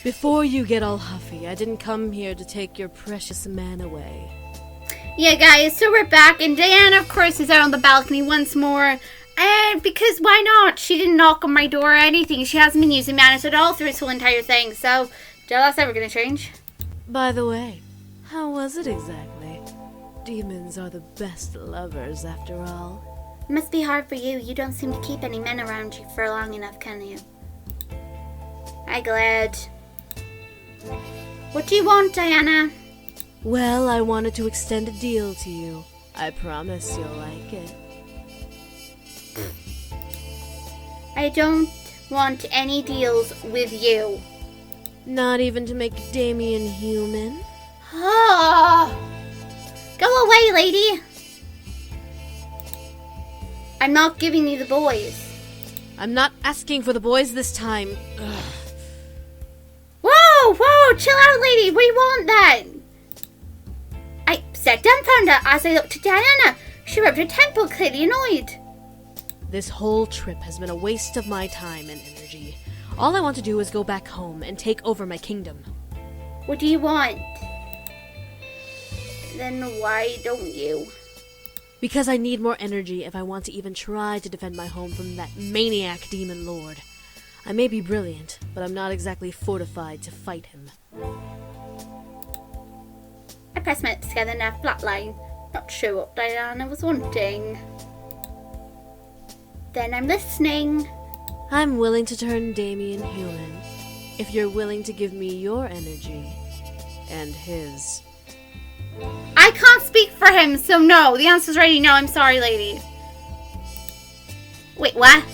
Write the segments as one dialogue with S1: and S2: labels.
S1: Before you get all huffy, I didn't come here to take your precious man away.
S2: Yeah, guys, so we're back, and Diana, of course, is out on the balcony once more. And because why not? She didn't knock on my door or anything. She hasn't been using manners at all through this whole entire thing, so that's never going to change.
S1: By the way, how was it exactly? Demons are the best lovers, after all.
S2: It must be hard for you. You don't seem to keep any men around you for long enough, can you? I'm glad. What do you want, Diana?
S1: Well, I wanted to extend a deal to you. I promise you'll like it.
S2: I don't want any deals with you.
S1: Not even to make Damien human?
S2: Oh, go away, lady. I'm not giving you the boys.
S1: I'm not asking for the boys this time. Ugh.
S2: Whoa, chill out, lady. We want that. I sat dumbfounded as I looked to Diana. She rubbed her temple, clearly annoyed.
S1: This whole trip has been a waste of my time and energy. All I want to do is go back home and take over my kingdom.
S2: What do you want? Then why don't you?
S1: Because I need more energy if I want to even try to defend my home from that maniac demon lord. I may be brilliant, but I'm not exactly fortified to fight him.
S2: I pressed my lips together in a flat line, not sure what Diana was wanting. Then I'm listening.
S1: I'm willing to turn Damien human, if you're willing to give me your energy, and his.
S2: I can't speak for him, so no. The answer's already no. I'm sorry, lady. Wait, what?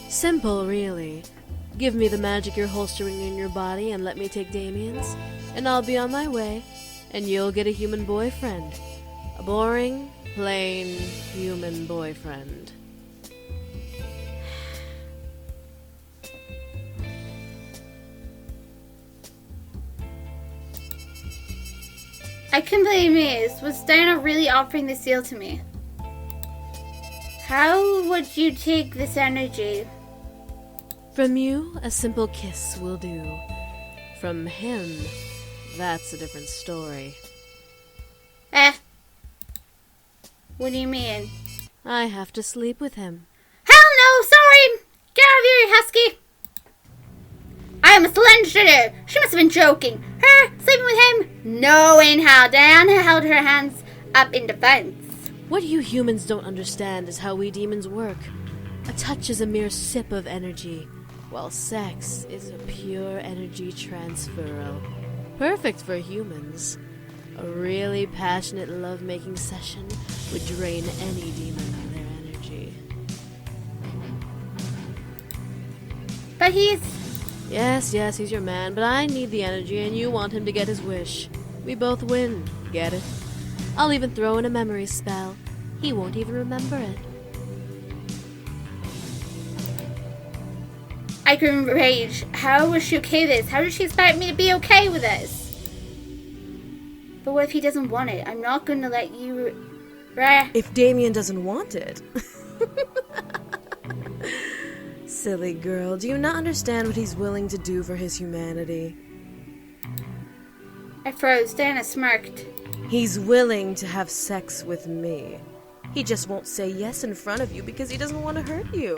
S1: Simple, really. Give me the magic you're holstering in your body and let me take Damien's, and I'll be on my way, and you'll get a human boyfriend. A boring, plain, human boyfriend.
S2: I couldn't believe it. Was Diana really offering this deal to me? How would you take this energy?
S1: From you, a simple kiss will do. From him, that's a different story.
S2: What do you mean?
S1: I have to sleep with him.
S2: Hell no, sorry! Get out of here, you husky! I am a slender. She must have been joking. Her sleeping with him? No in hell. Diana held her hands up in defense.
S1: What you humans don't understand is how we demons work. A touch is a mere sip of energy, while sex is a pure energy transferal. Perfect for humans. A really passionate love-making session would drain any demon of their energy.
S2: But he's...
S1: Yes, he's your man, but I need the energy and you want him to get his wish. We both win. Get it? I'll even throw in a memory spell. He won't even remember it.
S2: I can rage. How was she okay with this? How did she expect me to be okay with this? But what if he doesn't want it? I'm not going to let you...
S1: If Damien doesn't want it... Silly girl, do you not understand what he's willing to do for his humanity?
S2: I froze. Diana smirked.
S1: He's willing to have sex with me. He just won't say yes in front of you because he doesn't want to hurt you.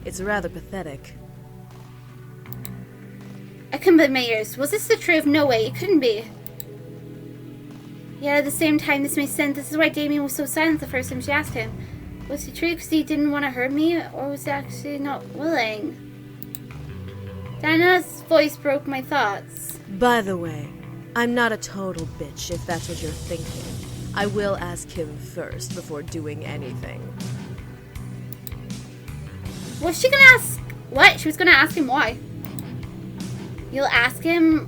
S1: It's rather pathetic.
S2: I couldn't believe my ears. Was this the truth? No way, it couldn't be. Yet at the same time, this made sense. This is why Damien was so silent the first time she asked him. Was he true because he didn't want to hurt me, or was he actually not willing? Diana's voice broke my thoughts.
S1: By the way, I'm not a total bitch if that's what you're thinking. I will ask him first before doing anything.
S2: Was she gonna ask... What? She was gonna ask him why. You'll ask him...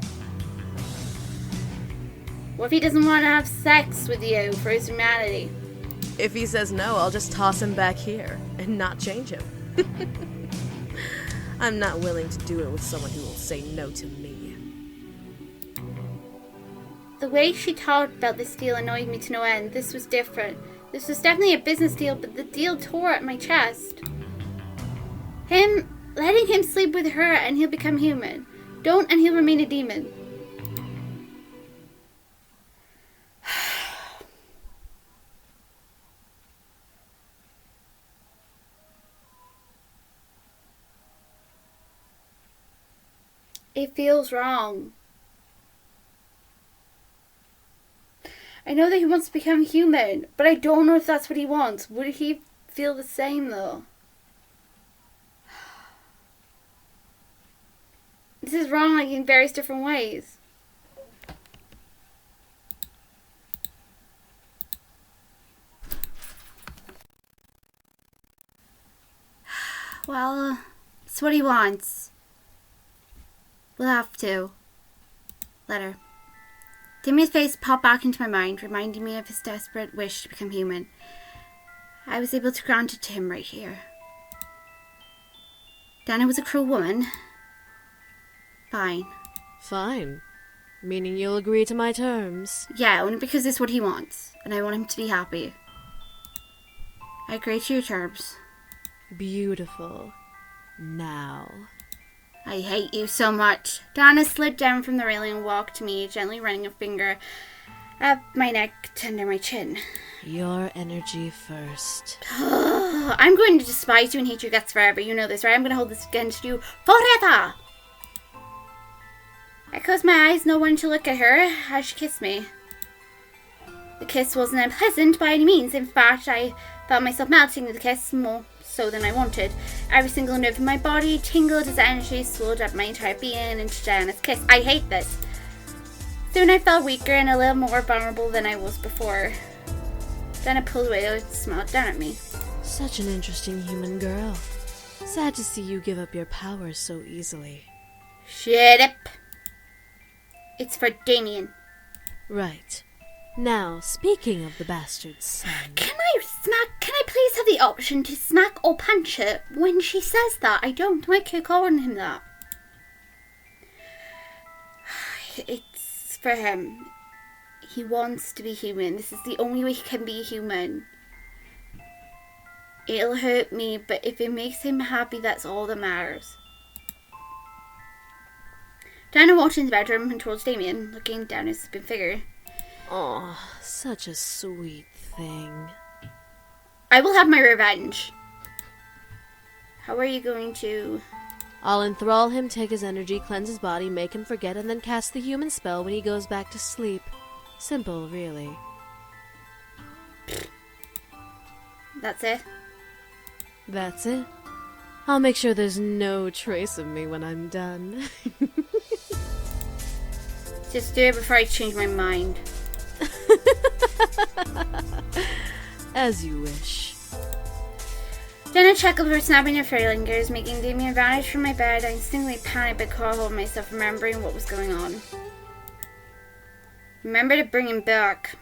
S2: What if he doesn't want to have sex with you for his humanity?
S1: If he says no, I'll just toss him back here and not change him. I'm not willing to do it with someone who will say no to me.
S2: The way she talked about this deal annoyed me to no end. This was different. This was definitely a business deal, but the deal tore at my chest. Letting him sleep with her and he'll become human. Don't, and he'll remain a demon. It feels wrong. I know that he wants to become human, but I don't know if that's what he wants. Would he feel the same, though? This is wrong, like, in various different ways. Well, it's what he wants. We'll have to. Letter. Damien's face popped back into my mind, reminding me of his desperate wish to become human. I was able to grant it to him right here. Dana was a cruel woman. Fine.
S1: Fine. Meaning you'll agree to my terms?
S2: Yeah, only because it's what he wants, and I want him to be happy. I agree to your terms.
S1: Beautiful. Now.
S2: I hate you so much. Dana slid down from the railing and walked to me, gently running a finger up my neck to under my chin.
S1: Your energy first.
S2: I'm going to despise you and hate your guts forever. You know this, right? I'm going to hold this against you forever. I closed my eyes, not wanting to look at her as she kissed me. The kiss wasn't unpleasant by any means. In fact, I felt myself melting with the kiss more so than I wanted. Every single nerve in my body tingled as energy swelled up my entire being into Diana's kiss. I hate this. Soon I felt weaker and a little more vulnerable than I was before. Diana pulled away and smiled down at me.
S1: Such an interesting human girl. Sad to see you give up your powers so easily.
S2: Shut up. It's for Damien.
S1: Right. Now, speaking of the bastard son...
S2: Can I please have the option to smack or punch her when she says that? I don't like her calling him that. It's for him. He wants to be human. This is the only way he can be human. It'll hurt me, but if it makes him happy, that's all that matters. Diana walked into the bedroom and towards Damien, looking down at his sleeping figure.
S1: Oh, such a sweet thing.
S2: I will have my revenge. How are you going to...
S1: I'll enthrall him, take his energy, cleanse his body, make him forget, and then cast the human spell when he goes back to sleep. Simple, really.
S2: That's it?
S1: That's it. I'll make sure there's no trace of me when I'm done.
S2: Just do it before I change my mind.
S1: As you wish.
S2: Diana chuckled for snapping her fingers, making Damien vanish from my bed. I instantly panicked but caught hold of myself, remembering what was going on. Remember to bring him back.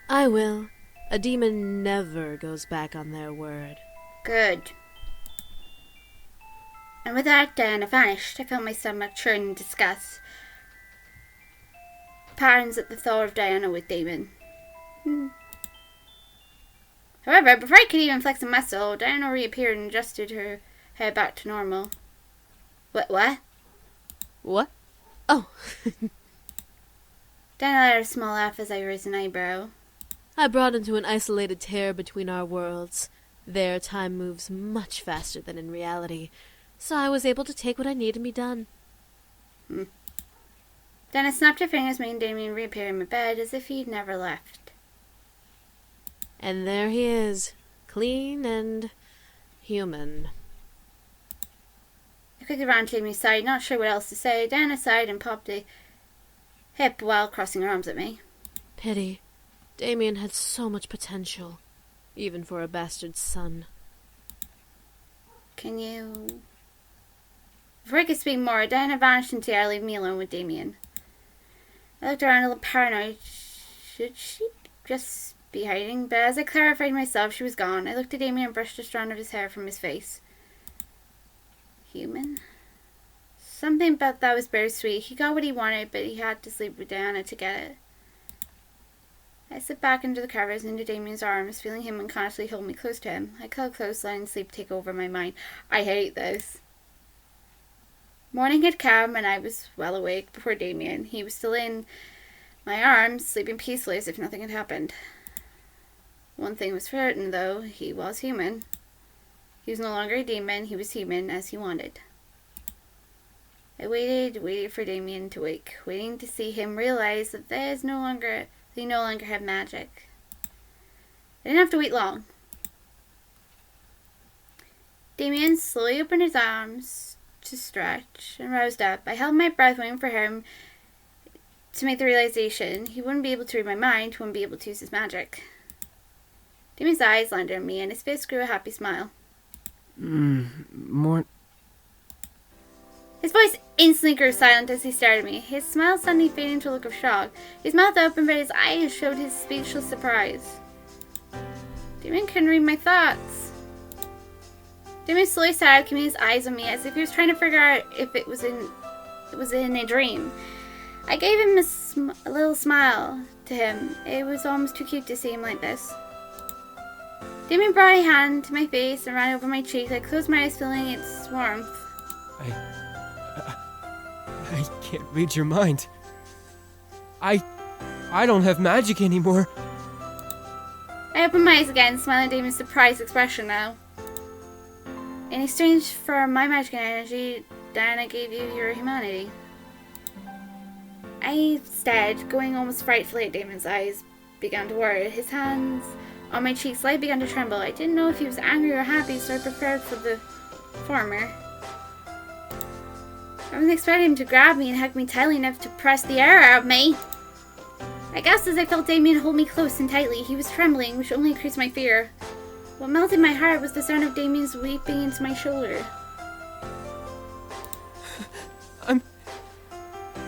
S1: I will. A demon never goes back on their word.
S2: Good. And with that, Diana vanished. I felt my stomach churn in disgust. Patterns at the thought of Diana with Damien. However, before I could even flex a muscle, Diana reappeared and adjusted her hair back to normal. What?
S1: What? Oh.
S2: Diana let out a small laugh as I raised an eyebrow.
S1: I brought into an isolated tear between our worlds. There, time moves much faster than in reality, so I was able to take what I need and be done.
S2: Diana snapped her fingers, making Damien reappear in my bed as if he'd never left.
S1: And there he is, clean and human.
S2: I quickly ran to Damien's side, not sure what else to say. Diana sighed and popped a hip while crossing her arms at me.
S1: Pity. Damien had so much potential, even for a bastard son.
S2: Can you... Before I could speak more, Diana vanished into the air, leaving me alone with Damien. I looked around a little paranoid. Should she just be hiding? But as I clarified myself, she was gone. I looked at Damien and brushed a strand of his hair from his face. Human? Something about that was bittersweet. He got what he wanted, but he had to sleep with Diana to get it. I slipped back into the covers into Damien's arms, feeling him unconsciously hold me close to him. I cuddled close, letting sleep take over my mind. I hate this. Morning had come, and I was well awake before Damien. He was still in my arms, sleeping peacefully as if nothing had happened. One thing was certain, though. He was human. He was no longer a demon. He was human, as he wanted. I waited for Damien to wake, waiting to see him realize that he no longer had magic. I didn't have to wait long. Damien slowly opened his arms to stretch and roused up. I held my breath, waiting for him to make the realization he wouldn't be able to read my mind, he wouldn't be able to use his magic. Damien's eyes landed on me, and his face grew a happy smile.
S3: More...
S2: His voice instantly grew silent as he stared at me. His smile suddenly faded into a look of shock. His mouth opened, but his eyes showed his speechless surprise. Damien couldn't read my thoughts. Damien slowly sat up, keeping his eyes on me as if he was trying to figure out if it was in a dream. I gave him a little smile to him. It was almost too cute to see him like this. Damien brought a hand to my face and ran over my cheek. I closed my eyes, feeling its warmth.
S3: I can't read your mind. I don't have magic anymore.
S2: I opened my eyes again, smiling at Damien's surprised expression now. In exchange for my magic and energy, Diana gave you your humanity. I stared, going almost frightfully at Damien's eyes began to water. His hands on my cheeks slightly began to tremble. I didn't know if he was angry or happy, so I prepared for the former. I wasn't expecting him to grab me and hug me tightly enough to press the air out of me. I gasped as I felt Damien hold me close and tightly. He was trembling, which only increased my fear. What melted my heart was the sound of Damien's weeping into my shoulder.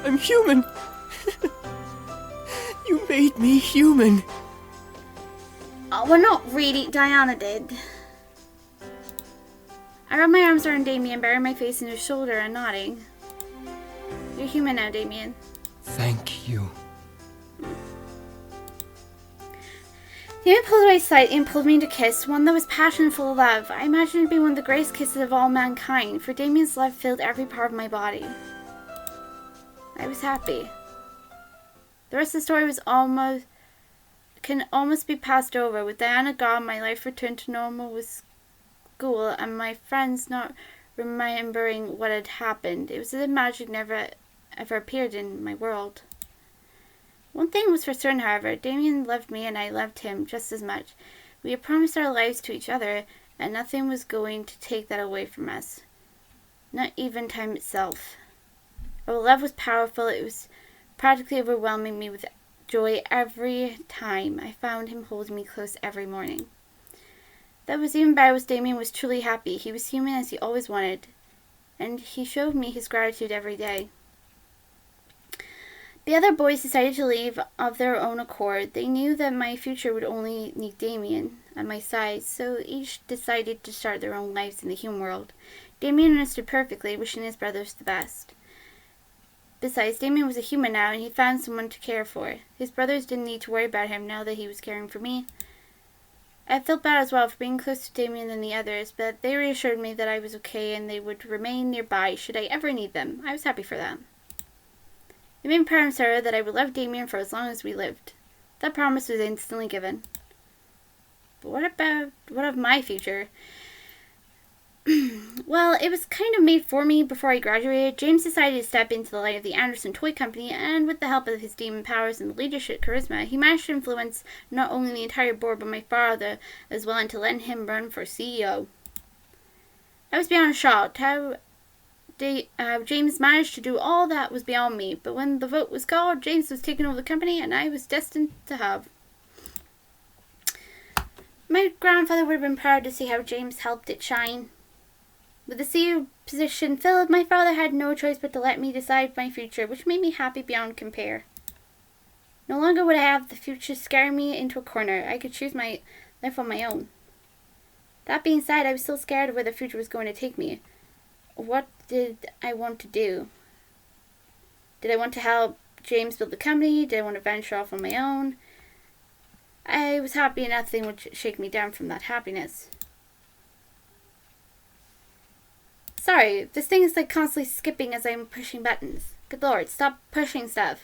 S3: I'm human. You made me human.
S2: Oh, well, not really. Diana did. I rubbed my arms around Damien, burying my face in his shoulder and nodding. You're human now, Damien.
S3: Thank you.
S2: Damien pulled away slightly and pulled me into a kiss, one that was passionate and full of love. I imagined it to be one of the greatest kisses of all mankind, for Damien's love filled every part of my body. I was happy. The rest of the story can almost be passed over. With Diana gone, my life returned to normal with school and my friends not remembering what had happened. It was as if magic never ever appeared in my world. One thing was for certain, however. Damien loved me and I loved him just as much. We had promised our lives to each other, and nothing was going to take that away from us. Not even time itself. Our love was powerful. It was practically overwhelming me with joy every time I found him holding me close every morning. That was even better was Damien was truly happy. He was human as he always wanted, and he showed me his gratitude every day. The other boys decided to leave of their own accord. They knew that my future would only need Damien at my side, so each decided to start their own lives in the human world. Damien understood perfectly, wishing his brothers the best. Besides, Damien was a human now, and he found someone to care for. His brothers didn't need to worry about him now that he was caring for me. I felt bad as well for being closer to Damien than the others, but they reassured me that I was okay and they would remain nearby should I ever need them. I was happy for them. They made me promise her that I would love Damien for as long as we lived. That promise was instantly given. But what of my future? Well, it was kind of made for me before I graduated. James decided to step into the light of the Anderson Toy Company, and with the help of his demon powers and leadership charisma, he managed to influence not only the entire board but my father as well into letting him run for CEO. I was beyond shocked. How James managed to do all that was beyond me, but when the vote was called, James was taking over the company, and I was destined to have. My grandfather would have been proud to see how James helped it shine. With the CEO position filled, my father had no choice but to let me decide my future, which made me happy beyond compare. No longer would I have the future scare me into a corner. I could choose my life on my own. That being said, I was still scared of where the future was going to take me. What did I want to do? Did I want to help James build the company? Did I want to venture off on my own? I was happy and nothing would shake me down from that happiness. Sorry, this thing is like constantly skipping as I'm pushing buttons. Good lord, stop pushing stuff.